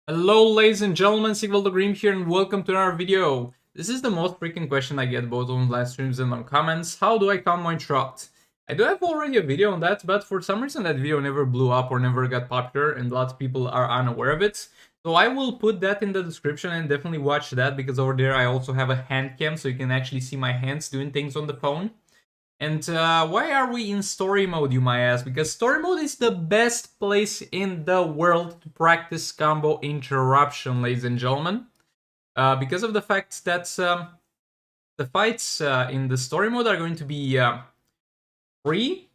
Hello ladies and gentlemen, thewierdguy here and welcome to another video. This is the most frequent question I get both on live streams and on comments. How do I calm my interrupt? I do have already a video on that, but for some reason that video never blew up or never got popular and lots of people are unaware of it. So I will put that in the description and definitely watch that because over there I also have a hand cam so you can actually see my hands doing things on the phone. And why are we in story mode, you might ask? Because story mode is the best place in the world to practice combo interruption, ladies and gentlemen. Because of the fact that the fights in the story mode are going to be free.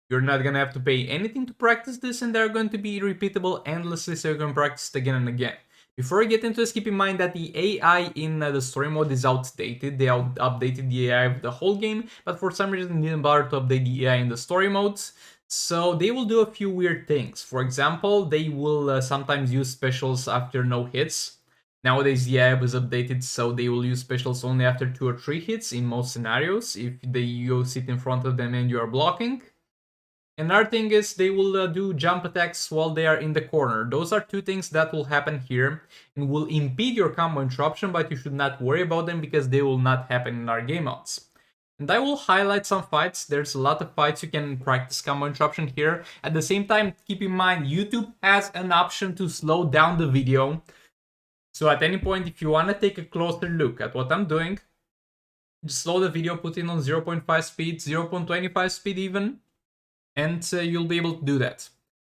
You're not gonna have to pay anything to practice this, and they're going to be repeatable endlessly, so you can practice it again and again. Before I get into this, keep in mind that the AI in the story mode is outdated. They updated the AI of the whole game, but for some reason didn't bother to update the AI in the story modes. So they will do a few weird things. For example, they will sometimes use specials after no hits. Nowadays the AI was updated, so they will use specials only after 2 or 3 hits in most scenarios, if you sit in front of them and you are blocking. Another thing is they will do jump attacks while they are in the corner. Those are two things that will happen here and will impede your combo interruption, but you should not worry about them because they will not happen in our game modes. And I will highlight some fights. There's a lot of fights you can practice combo interruption here. At the same time, keep in mind, YouTube has an option to slow down the video. So at any point, if you want to take a closer look at what I'm doing, just slow the video, put it on 0.5 speed, 0.25 speed even, and you'll be able to do that.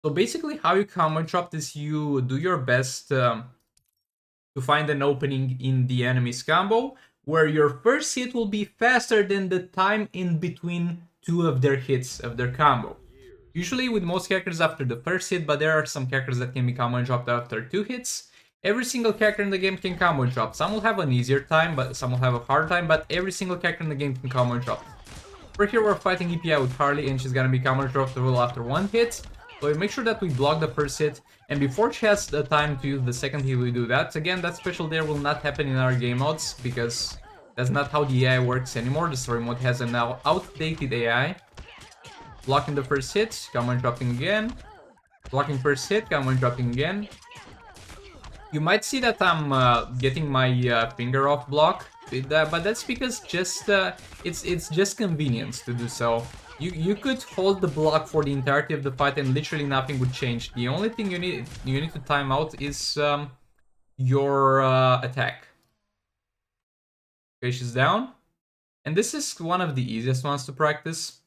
So basically how you combo interrupt is you do your best to find an opening in the enemy's combo where your first hit will be faster than the time in between two of their hits of their combo. Usually with most characters after the first hit, but there are some characters that can be combo interrupted after 2 hits. Every single character in the game can combo interrupt. Some will have an easier time, but some will have a hard time, but every single character in the game can combo interrupt. Over here we're fighting EPI with Harley and she's gonna be combo interruptible after 1 hit. So make sure that we block the first hit, and before she has the time to use the second hit we do that. Again, that special there will not happen in our game modes because that's not how the AI works anymore. The story mode has an now outdated AI. Blocking the first hit, combo interrupting again. Blocking first hit, combo interrupting again. You might see that I'm getting my finger off block, but that's because just it's just convenience to do so. You could hold the block for the entirety of the fight and literally nothing would change. The only thing you need to time out is your attack. Okay, she's down, and this is one of the easiest ones to practice.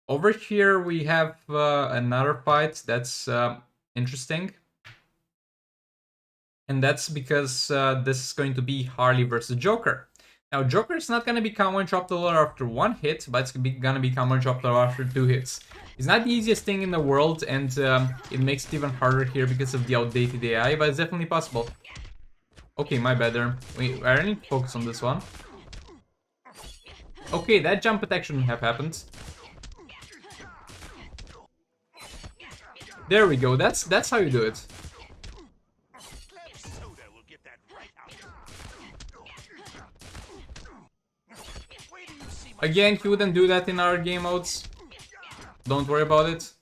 Over here we have another fight that's interesting. And that's because this is going to be Harley versus Joker. Now, Joker is not going to be combo interruptible after 1 hit, but it's going to be combo interruptible after 2 hits. It's not the easiest thing in the world, and it makes it even harder here because of the outdated AI, but it's definitely possible. Okay, my bad there. Wait, I need to focus on this one. Okay, that jump attack shouldn't have happened. There we go, that's how you do it. Again, he wouldn't do that in our game modes. Don't worry about it.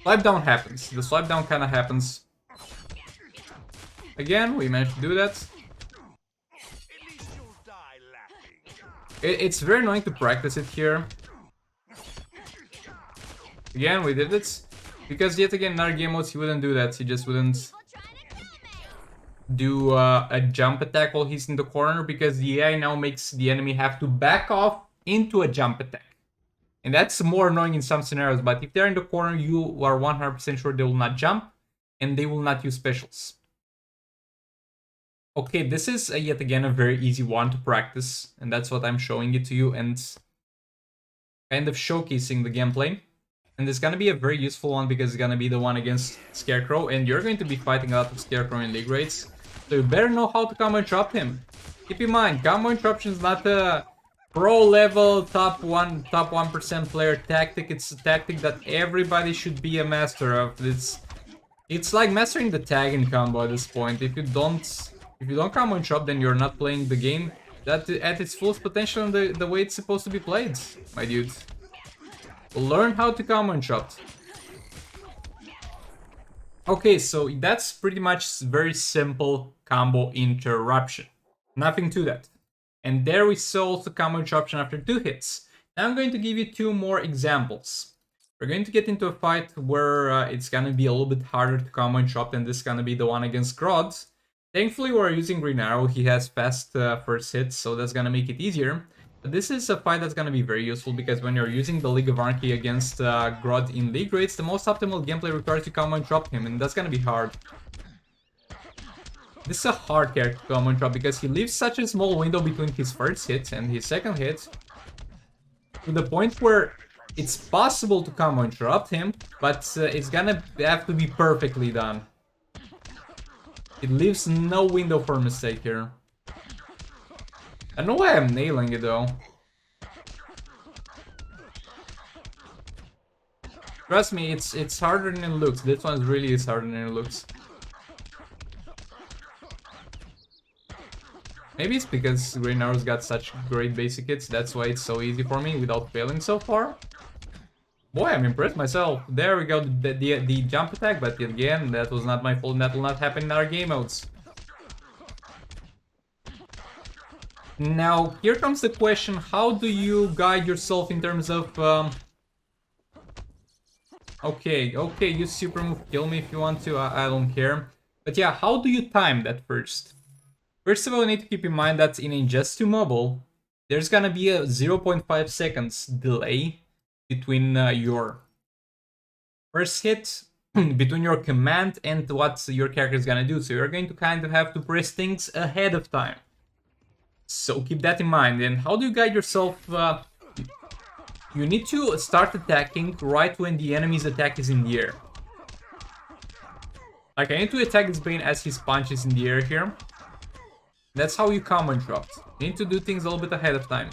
Swipe down happens. The swipe down kinda happens. Again, we managed to do that. It's very annoying to practice it here. Again, we did it. Because yet again, in our game modes, he wouldn't do that. He just wouldn't do a jump attack while he's in the corner, because the AI now makes the enemy have to back off into a jump attack. And that's more annoying in some scenarios, but if they're in the corner, you are 100% sure they will not jump, and they will not use specials. Okay, this is yet again a very easy one to practice, and that's what I'm showing it to you and kind of showcasing the gameplay. And it's gonna be a very useful one because it's gonna be the one against Scarecrow, and you're going to be fighting a lot of Scarecrow in league rates. So you better know how to combo interrupt him. Keep in mind, combo interruption is not a pro level top 1% player tactic. It's a tactic that everybody should be a master of. It's like mastering the tag in combo at this point. If you don't combo interrupt, then you're not playing the game that at its fullest potential and the way it's supposed to be played, my dude. Learn how to combo interrupt. Okay, so that's pretty much very simple combo interruption. Nothing to that. And there we saw also combo interruption after 2 hits. Now I'm going to give you 2 more examples. We're going to get into a fight where it's gonna be a little bit harder to combo interrupt, and this is gonna be the one against Grodd. Thankfully we're using Green Arrow, he has fast first hits, so that's gonna make it easier. But this is a fight that's gonna be very useful because when you're using the League of Anarchy against Grodd in League Rates, the most optimal gameplay requires you to combo interrupt him, and that's gonna be hard. This is a hard character to combo interrupt because he leaves such a small window between his first hit and his second hit, to the point where it's possible to combo interrupt him, but it's gonna have to be perfectly done. It leaves no window for mistake here. I don't know why I'm nailing it though. Trust me, it's harder than it looks. This one really is harder than it looks. Maybe it's because Green Arrow's got such great basic hits, that's why it's so easy for me without failing so far. Boy, I'm impressed myself. There we go, the jump attack, but again, that was not my fault, and that will not happen in our game modes. Now, here comes the question, how do you guide yourself in terms of... Okay, use super move, kill me if you want to, I don't care. But yeah, how do you time that first? First of all, you need to keep in mind that in a just to mobile, there's gonna be a 0.5 seconds delay between your first hit, between your command and what your character is gonna do. So you're going to kind of have to press things ahead of time. So keep that in mind. And how do you guide yourself? You need to start attacking right when the enemy's attack is in the air. Like, I need to attack this Bane as his punch is in the air here. That's how you combo interrupt. You need to do things a little bit ahead of time.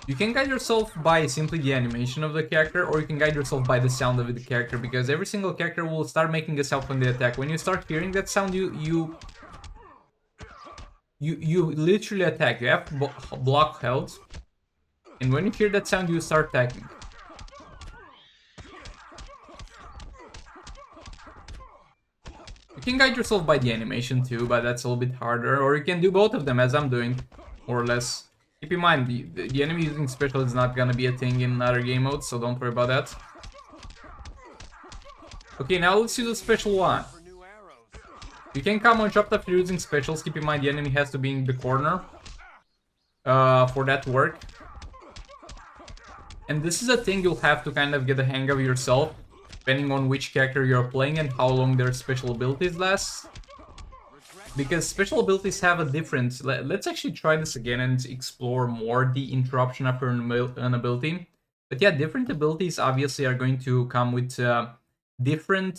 You can guide yourself by simply the animation of the character, or you can guide yourself by the sound of the character, because every single character will start making a sound when they attack. When you start hearing that sound, you literally attack. You have block held, and when you hear that sound, you start attacking. You can guide yourself by the animation too, but that's a little bit harder. Or you can do both of them, as I'm doing, more or less. Keep in mind, the enemy using special is not gonna be a thing in other game modes, so don't worry about that. Okay, now let's use a special one. You can combo interrupt after using specials. Keep in mind, the enemy has to be in the corner for that to work. And this is a thing you'll have to kind of get the hang of yourself, depending on which character you're playing and how long their special abilities last. Because special abilities have a difference. Let's actually try this again and explore more the interruption after an ability. But yeah, different abilities obviously are going to come with different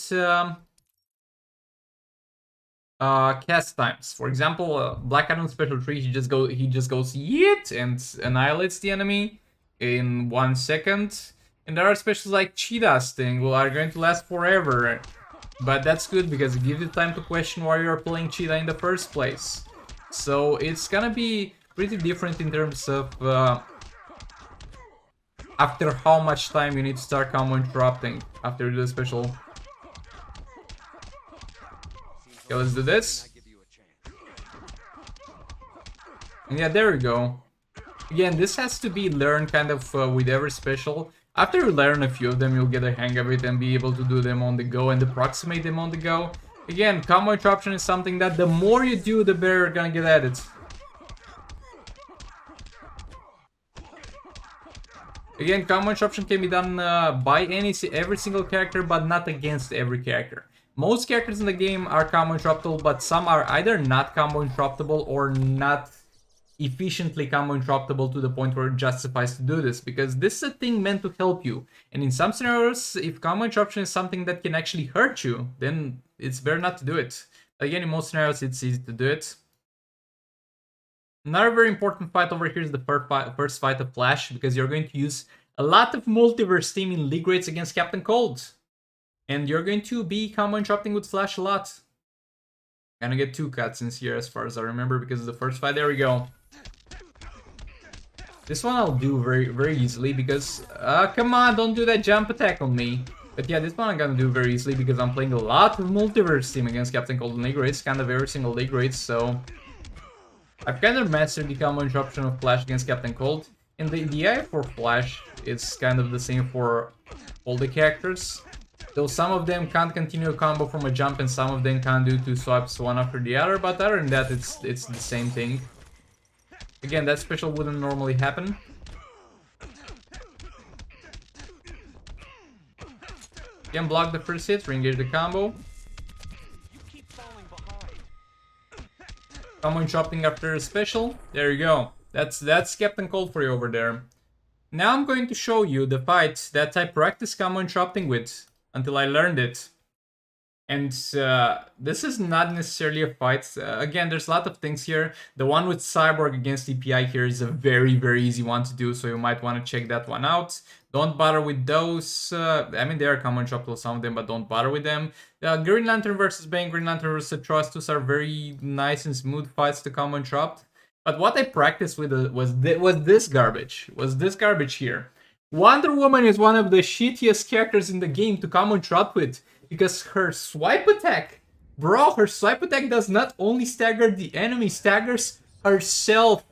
cast times. For example, Black Adam special 3, he just goes yeet and annihilates the enemy in 1 second. And there are specials like Cheetah's thing, who are going to last forever. But that's good because it gives you time to question why you're playing Cheetah in the first place. So it's gonna be pretty different in terms of after how much time you need to start combo interrupting after you do the special. Okay, let's do this. And yeah, there we go. Again, this has to be learned kind of with every special. After you learn a few of them, you'll get a hang of it and be able to do them on the go and approximate them on the go. Again, combo interruption is something that the more you do, the better you're gonna get at it. Again, combo interruption can be done by every single character, but not against every character. Most characters in the game are combo interruptible, but some are either not combo interruptible or not efficiently combo interruptible to the point where it justifies to do this, because this is a thing meant to help you. And in some scenarios, if combo interruption is something that can actually hurt you, then it's better not to do it. Again, in most scenarios, it's easy to do it. Another very important fight over here is the first fight of Flash, because you're going to use a lot of multiverse team in League Rates against Captain Cold. And you're going to be combo interrupting with Flash a lot. Gonna get 2 cutscenes here as far as I remember, because of the first fight. There we go. This one I'll do very, very easily because, come on, don't do that jump attack on me. But yeah, this one I'm gonna do very easily because I'm playing a lot of multiverse team against Captain Cold and League rates, kind of every single League rates, so I've kind of mastered the combo interruption of Flash against Captain Cold. And the AI for Flash is kind of the same for all the characters. Though some of them can't continue a combo from a jump and some of them can't do 2 swipes one after the other, but other than that it's the same thing. Again, that special wouldn't normally happen. Again, block the first hit, re-engage the combo. Combo interrupting after a special. There you go. That's Captain Cold for you over there. Now I'm going to show you the fight that I practiced combo interrupting with until I learned it. And this is not necessarily a fight. Again, there's a lot of things here. The one with Cyborg against EPI here is a very, very easy one to do, so you might want to check that one out. Don't bother with those. I mean, they are common interruptible, some of them, but don't bother with them. Green Lantern versus Bane, Green Lantern versus Atrocitus are very nice and smooth fights to combo interrupt. But what I practiced with was this garbage. Was this garbage here. Wonder Woman is one of the shittiest characters in the game to combo interrupt with. Because her swipe attack, bro, her swipe attack does not only stagger the enemy, staggers herself.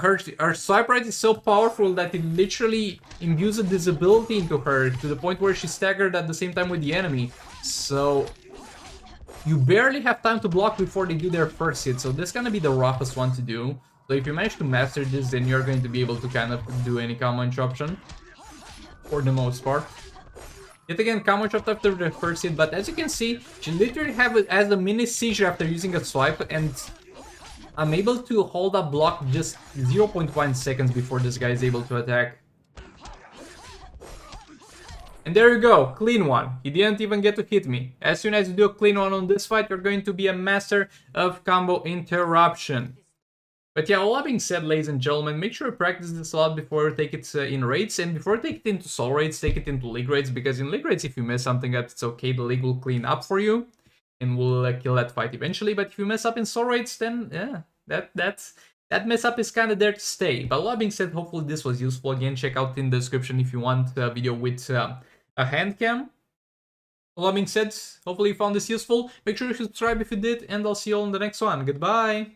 Her swipe rate is so powerful that it literally imbues a disability into her to the point where she's staggered at the same time with the enemy. So you barely have time to block before they do their first hit. So this is gonna be the roughest one to do. So if you manage to master this, then you're going to be able to kind of do any combo interruption for the most part. Yet again, combo interrupt after the first hit, but as you can see, she literally has a mini seizure after using a swipe, and I'm able to hold up block just 0.1 seconds before this guy is able to attack. And there you go, clean one. He didn't even get to hit me. As soon as you do a clean one on this fight, you're going to be a master of combo interruption. But yeah, all that being said, ladies and gentlemen, make sure you practice this a lot before you take it in raids, and before you take it into soul raids, take it into league raids, because in league raids, if you mess something up, it's okay, the league will clean up for you, and will kill that fight eventually. But if you mess up in soul raids, then yeah, that mess up is kind of there to stay. But all that being said, hopefully this was useful. Again, check out in the description if you want a video with a hand cam. All that being said, hopefully you found this useful. Make sure you subscribe if you did, and I'll see you all in the next one. Goodbye!